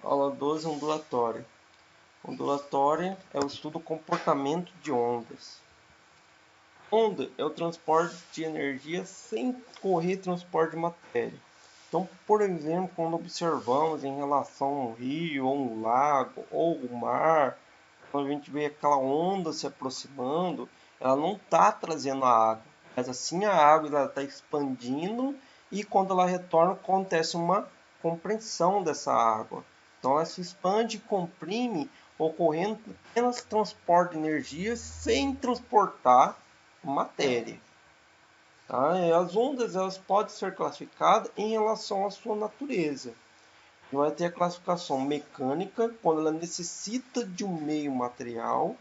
Aula 12, ondulatória. Ondulatória é o estudo do comportamento de ondas. Onda é o transporte de energia sem correr transporte de matéria. Então, por exemplo, quando observamos em relação a um rio, ou um lago, ou o mar, quando a gente vê aquela onda se aproximando, ela não está trazendo a água, mas assim a água está expandindo e quando ela retorna acontece uma compressão dessa água. Então ela se expande e comprime, ocorrendo apenas transporte de energia sem transportar matéria. Tá? E as ondas elas podem ser classificadas em relação à sua natureza. Vai ter a classificação mecânica, quando ela necessita de um meio material.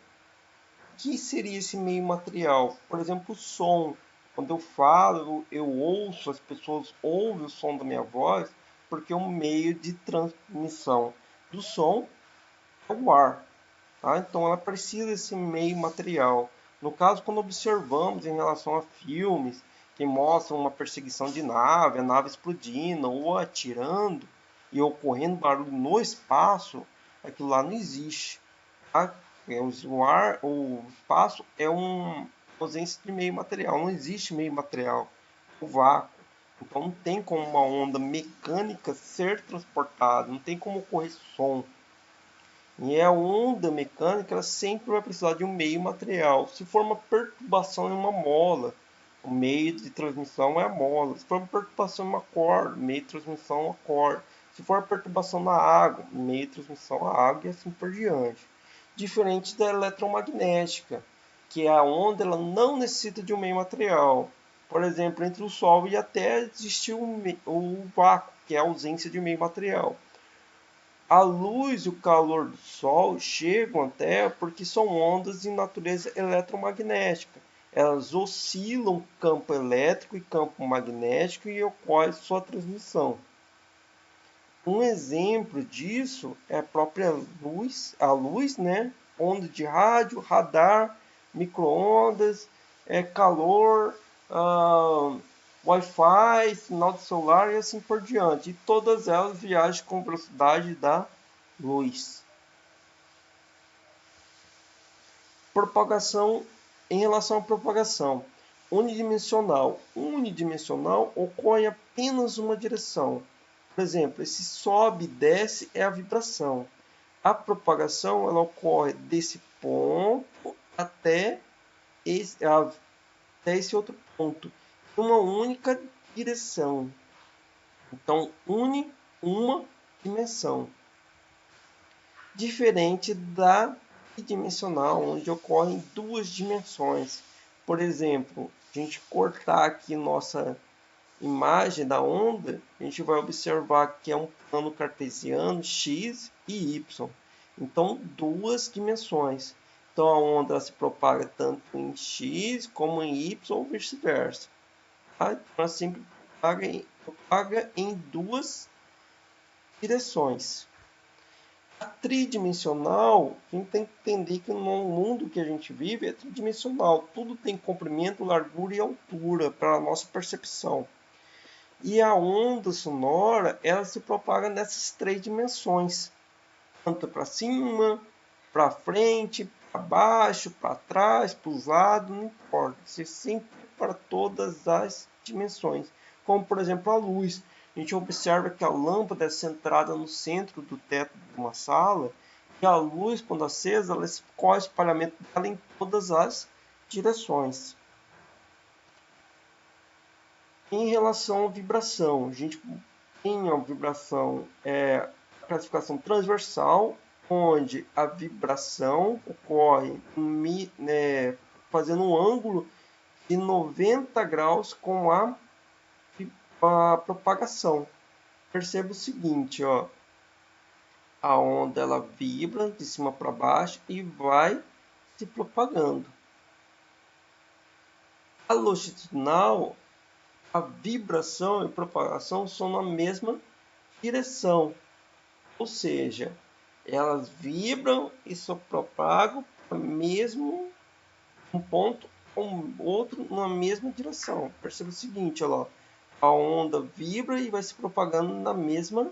O que seria esse meio material? Por exemplo, o som. Quando eu falo, eu ouço, as pessoas ouvem o som da minha voz, porque o meio de transmissão do som é o ar. Tá? Então ela precisa desse meio material. No caso, quando observamos em relação a filmes que mostram uma perseguição de nave, a nave explodindo ou atirando e ocorrendo barulho no espaço, aquilo lá não existe. Tá? O ar, o espaço é uma ausência de meio material, não existe meio material, o vácuo. Então não tem como uma onda mecânica ser transportada, não tem como ocorrer som. E a onda mecânica ela sempre vai precisar de um meio material. Se for uma perturbação em uma mola, o meio de transmissão é a mola. Se for uma perturbação em uma corda, o meio de transmissão é a corda. Se for uma perturbação na água, o meio de transmissão é a água e assim por diante. Diferente da eletromagnética, que a onda ela não necessita de um meio material. Por exemplo, entre o Sol e a Terra existe o vácuo, que é a ausência de meio material. A luz e o calor do Sol chegam à Terra porque são ondas de natureza eletromagnética. Elas oscilam campo elétrico e campo magnético e ocorre sua transmissão. Um exemplo disso é a própria luz, né? Onda de rádio, radar, micro-ondas, calor, Wi-Fi, sinal de celular e assim por diante. E todas elas viajam com velocidade da luz. Propagação em relação à propagação. Unidimensional. Unidimensional ocorre em apenas uma direção. Por exemplo, esse sobe e desce é a vibração. A propagação ela ocorre desse ponto até esse outro ponto, em uma única direção. Então, une uma dimensão. Diferente da tridimensional, onde ocorre em duas dimensões. Por exemplo, a gente cortar aqui nossa imagem da onda, a gente vai observar que é um plano cartesiano x e y. Então, duas dimensões. Então, a onda se propaga tanto em x como em y ou vice-versa. Tá? Então, ela sempre propaga em duas direções. A tridimensional, a gente tem que entender que no mundo que a gente vive é tridimensional. Tudo tem comprimento, largura e altura para a nossa percepção. E a onda sonora, ela se propaga nessas três dimensões. Tanto para cima, para frente, para baixo, para trás, para os lados, não importa. Isso é sempre para todas as dimensões. Como, por exemplo, a luz. A gente observa que a lâmpada é centrada no centro do teto de uma sala. E a luz, quando acesa, ela escolhe o espalhamento dela em todas as direções. Em relação à vibração, a gente tem a vibração, a classificação transversal, onde a vibração ocorre fazendo um ângulo de 90 graus com a propagação. Perceba o seguinte, ó, a onda ela vibra de cima para baixo e vai se propagando. A longitudinal, a vibração e propagação são na mesma direção, ou seja, elas vibram e se propagam para mesmo um ponto ou outro na mesma direção. Perceba o seguinte, olha lá, a onda vibra e vai se propagando na mesma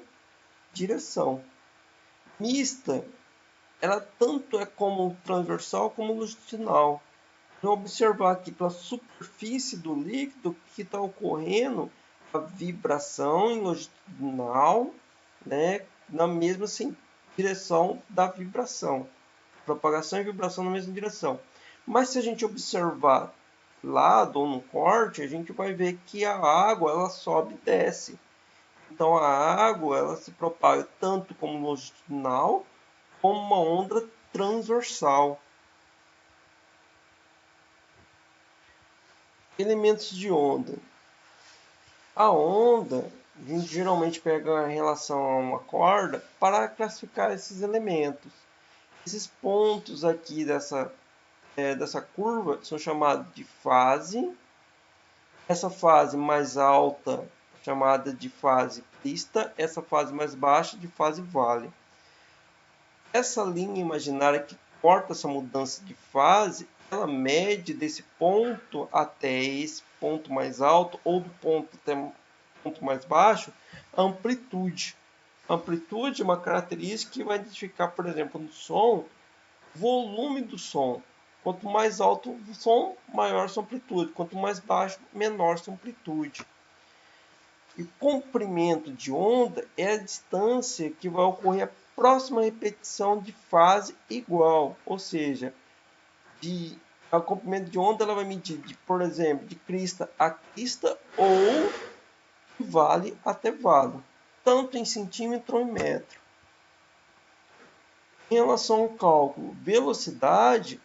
direção. Mista, ela tanto é como transversal como longitudinal. Vamos observar aqui pela superfície do líquido que está ocorrendo a vibração em longitudinal, né, na mesma direção da vibração. Propagação e vibração na mesma direção. Mas se a gente observar lado ou no corte, a gente vai ver que a água ela sobe e desce. Então a água ela se propaga tanto como longitudinal como uma onda transversal. Elementos de onda. A onda, a gente geralmente pega em relação a uma corda para classificar esses elementos. Esses pontos aqui dessa curva são chamados de fase. Essa fase mais alta chamada de fase pista, essa fase mais baixa de fase vale. Essa linha imaginária que corta essa mudança de fase, ela mede desse ponto até esse ponto mais alto ou do ponto até o ponto mais baixo, a amplitude. A amplitude é uma característica que vai identificar, por exemplo, no som, volume do som. Quanto mais alto o som, maior sua amplitude. Quanto mais baixo, menor sua amplitude. E comprimento de onda é a distância que vai ocorrer a próxima repetição de fase igual. Ou seja, o comprimento de onda ela vai medir, por exemplo, de crista a crista ou de vale até vale, tanto em centímetro ou em metro. Em relação ao cálculo, velocidade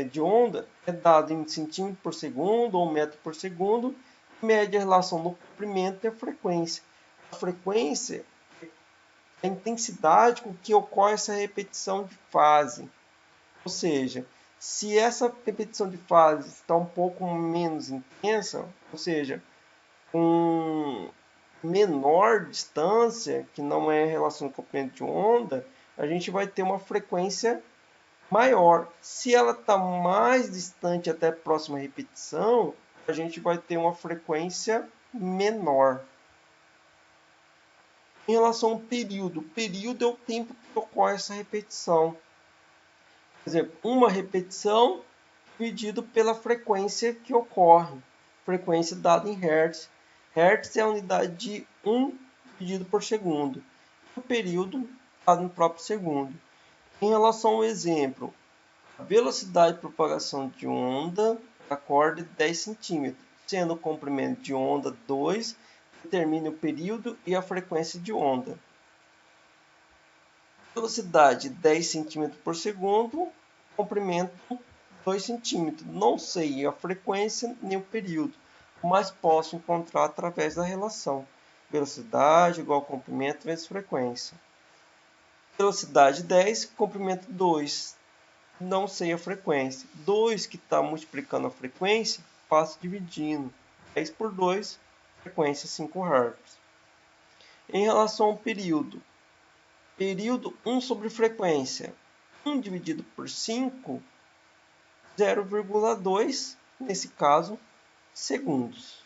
de onda é dado em centímetro por segundo ou metro por segundo, mede a relação do comprimento e a frequência. A frequência é a intensidade com que ocorre essa repetição de fase. Ou seja, se essa repetição de fase está um pouco menos intensa, ou seja, com menor distância, que não é relação com o comprimento de onda, a gente vai ter uma frequência maior. Se ela está mais distante até a próxima repetição, a gente vai ter uma frequência menor. Em relação ao período, o período é o tempo que ocorre essa repetição. Por exemplo, uma repetição dividido pela frequência que ocorre. Frequência dada em Hz. Hz é a unidade de 1 dividido por segundo. O período dado no próprio segundo. Em relação ao exemplo, a velocidade de propagação de onda da corda é 10 cm, sendo o comprimento de onda 2, determina o período e a frequência de onda. Velocidade 10 cm por segundo, comprimento 2 cm. Não sei a frequência nem o período, mas posso encontrar através da relação. Velocidade igual comprimento vezes frequência. Velocidade 10, comprimento 2. Não sei a frequência. 2 que está multiplicando a frequência, passo dividindo. 10 por 2, frequência 5 Hz. Em relação ao período, período 1 sobre frequência. 1 dividido por 5, 0,2, nesse caso, segundos.